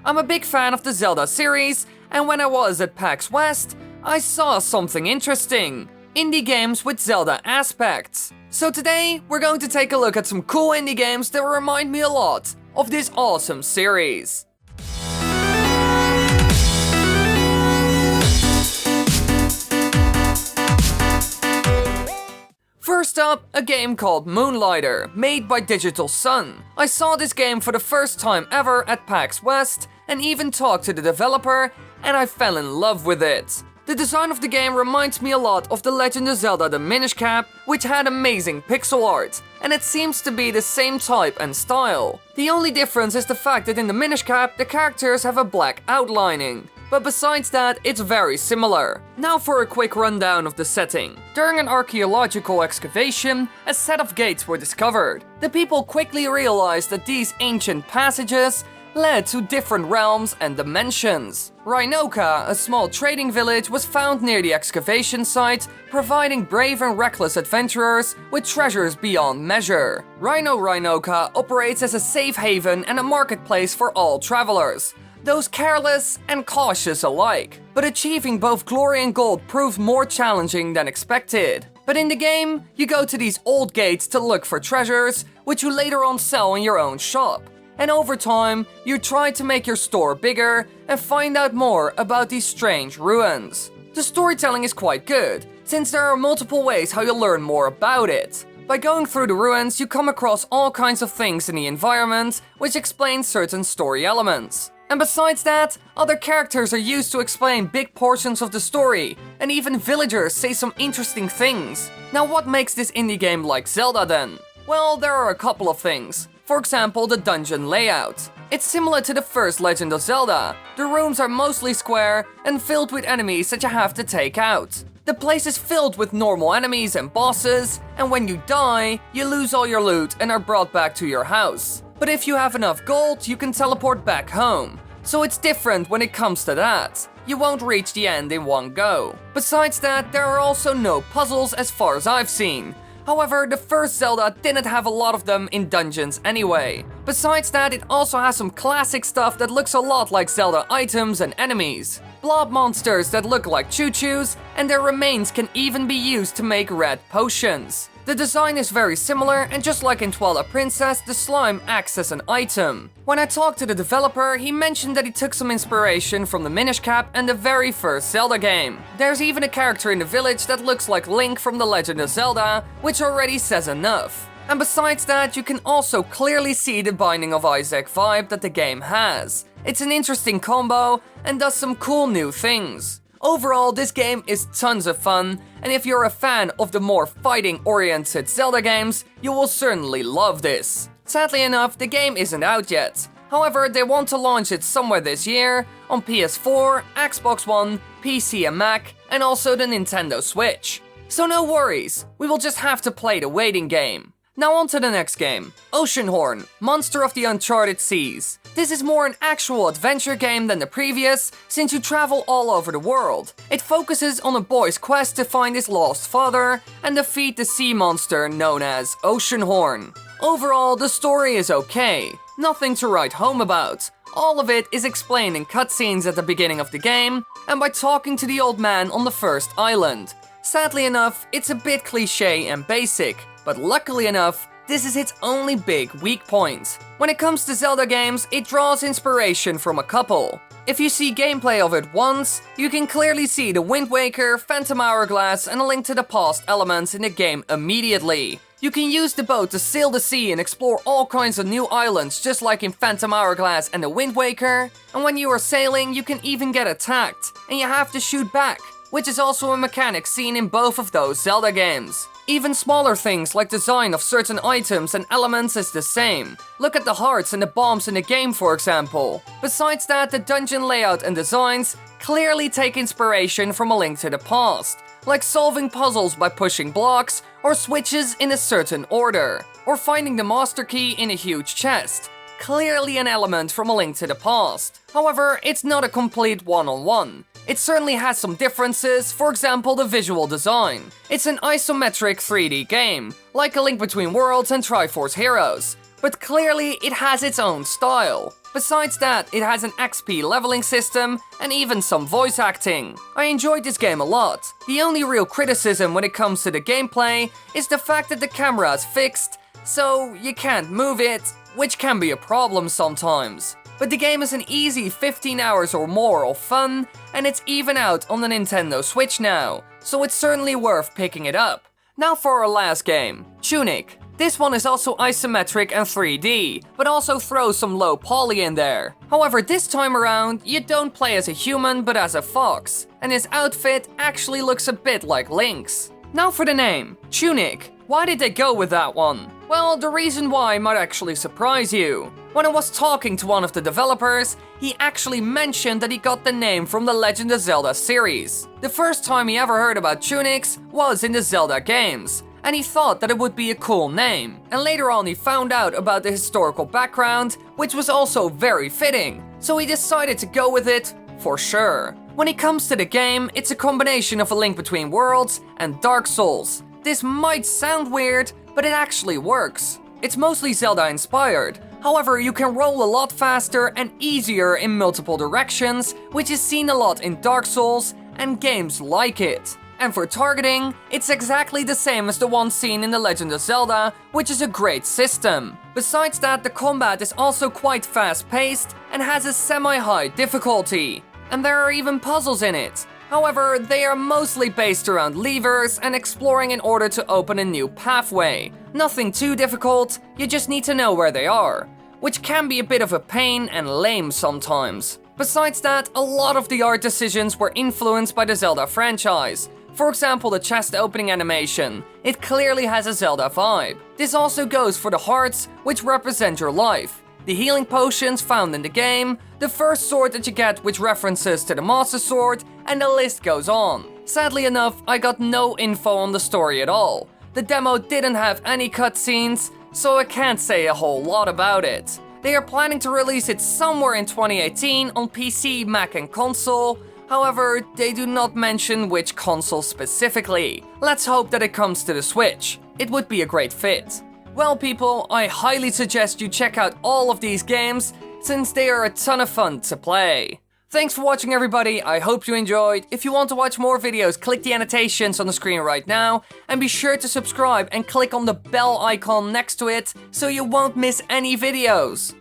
I'm a big fan of the Zelda series, and when I was at PAX West, I saw something interesting. Indie games with Zelda aspects. So today, we're going to take a look at some cool indie games that remind me a lot of this awesome series. First up, a game called Moonlighter, made by Digital Sun. I saw this game for the first time ever at PAX West, and even talked to the developer, and I fell in love with it. The design of the game reminds me a lot of The Legend of Zelda The Minish Cap, which had amazing pixel art, and it seems to be the same type and style. The only difference is the fact that in the Minish Cap, the characters have a black outlining. But besides that, it's very similar. Now for a quick rundown of the setting. During an archaeological excavation, a set of gates were discovered. The people quickly realized that these ancient passages led to different realms and dimensions. Rhinoka, a small trading village, was found near the excavation site, providing brave and reckless adventurers with treasures beyond measure. Rhinoka operates as a safe haven and a marketplace for all travelers, those careless and cautious alike. But achieving both glory and gold proved more challenging than expected. But in the game, you go to these old gates to look for treasures, which you later on sell in your own shop. And over time, you try to make your store bigger and find out more about these strange ruins. The storytelling is quite good, since there are multiple ways how you'll learn more about it. By going through the ruins, you come across all kinds of things in the environment, which explain certain story elements. And besides that, other characters are used to explain big portions of the story, and even villagers say some interesting things. Now what makes this indie game like Zelda then? Well, there are a couple of things. For example, the dungeon layout. It's similar to the first Legend of Zelda. The rooms are mostly square and filled with enemies that you have to take out. The place is filled with normal enemies and bosses, and when you die, you lose all your loot and are brought back to your house. But if you have enough gold, you can teleport back home. So it's different when it comes to that. You won't reach the end in one go. Besides that, there are also no puzzles as far as I've seen. However, the first Zelda didn't have a lot of them in dungeons anyway. Besides that, it also has some classic stuff that looks a lot like Zelda items and enemies. Blob monsters that look like choo-choos, and their remains can even be used to make red potions. The design is very similar, and just like in Twilight Princess, the slime acts as an item. When I talked to the developer, he mentioned that he took some inspiration from the Minish Cap and the very first Zelda game. There's even a character in the village that looks like Link from The Legend of Zelda, which already says enough. And besides that, you can also clearly see the Binding of Isaac vibe that the game has. It's an interesting combo and does some cool new things. Overall, this game is tons of fun, and if you're a fan of the more fighting-oriented Zelda games, you will certainly love this. Sadly enough, the game isn't out yet. However, they want to launch it somewhere this year on PS4, Xbox One, PC and Mac, and also the Nintendo Switch. So no worries, we will just have to play the waiting game. Now on to the next game, Oceanhorn, Monster of the Uncharted Seas. This is more an actual adventure game than the previous, since you travel all over the world. It focuses on a boy's quest to find his lost father and defeat the sea monster known as Oceanhorn. Overall, the story is okay, nothing to write home about. All of it is explained in cutscenes at the beginning of the game, and by talking to the old man on the first island. Sadly enough, it's a bit cliché and basic, but luckily enough, this is its only big weak point. When it comes to Zelda games, it draws inspiration from a couple. If you see gameplay of it once, you can clearly see the Wind Waker, Phantom Hourglass and a Link to the Past elements in the game immediately. You can use the boat to sail the sea and explore all kinds of new islands just like in Phantom Hourglass and the Wind Waker. And when you are sailing, you can even get attacked, and you have to shoot back, which is also a mechanic seen in both of those Zelda games. Even smaller things like design of certain items and elements is the same. Look at the hearts and the bombs in the game, for example. Besides that, the dungeon layout and designs clearly take inspiration from A Link to the Past, like solving puzzles by pushing blocks or switches in a certain order, or finding the master key in a huge chest. Clearly an element from A Link to the Past. However, it's not a complete one-on-one. It certainly has some differences, for example the visual design. It's an isometric 3D game, like A Link Between Worlds and Triforce Heroes, but clearly it has its own style. Besides that, it has an XP leveling system and even some voice acting. I enjoyed this game a lot. The only real criticism when it comes to the gameplay is the fact that the camera is fixed, so you can't move it, which can be a problem sometimes. But the game is an easy 15 hours or more of fun, and it's even out on the Nintendo Switch now, so it's certainly worth picking it up. Now for our last game, Tunic. This one is also isometric and 3D, but also throws some low poly in there. However, this time around, you don't play as a human but as a fox, and his outfit actually looks a bit like Link's. Now for the name, Tunic. Why did they go with that one? Well, the reason why might actually surprise you. When I was talking to one of the developers, he actually mentioned that he got the name from the Legend of Zelda series. The first time he ever heard about Tunics was in the Zelda games, and he thought that it would be a cool name. And later on he found out about the historical background, which was also very fitting, so he decided to go with it for sure. When it comes to the game, it's a combination of A Link Between Worlds and Dark Souls. This might sound weird, but it actually works. It's mostly Zelda inspired. However, you can roll a lot faster and easier in multiple directions, which is seen a lot in Dark Souls and games like it. And for targeting, it's exactly the same as the one seen in The Legend of Zelda, which is a great system. Besides that, the combat is also quite fast-paced and has a semi-high difficulty. And there are even puzzles in it. However, they are mostly based around levers and exploring in order to open a new pathway. Nothing too difficult, you just need to know where they are, which can be a bit of a pain and lame sometimes. Besides that, a lot of the art decisions were influenced by the Zelda franchise. For example, the chest opening animation. It clearly has a Zelda vibe. This also goes for the hearts, which represent your life. The healing potions found in the game, the first sword that you get which references to the Master Sword, and the list goes on. Sadly enough, I got no info on the story at all. The demo didn't have any cutscenes, so I can't say a whole lot about it. They are planning to release it somewhere in 2018 on PC, Mac and console. However, they do not mention which console specifically. Let's hope that it comes to the Switch. It would be a great fit. Well people, I highly suggest you check out all of these games, since they are a ton of fun to play. Thanks for watching everybody, I hope you enjoyed. If you want to watch more videos, click the annotations on the screen right now, and be sure to subscribe and click on the bell icon next to it, so you won't miss any videos.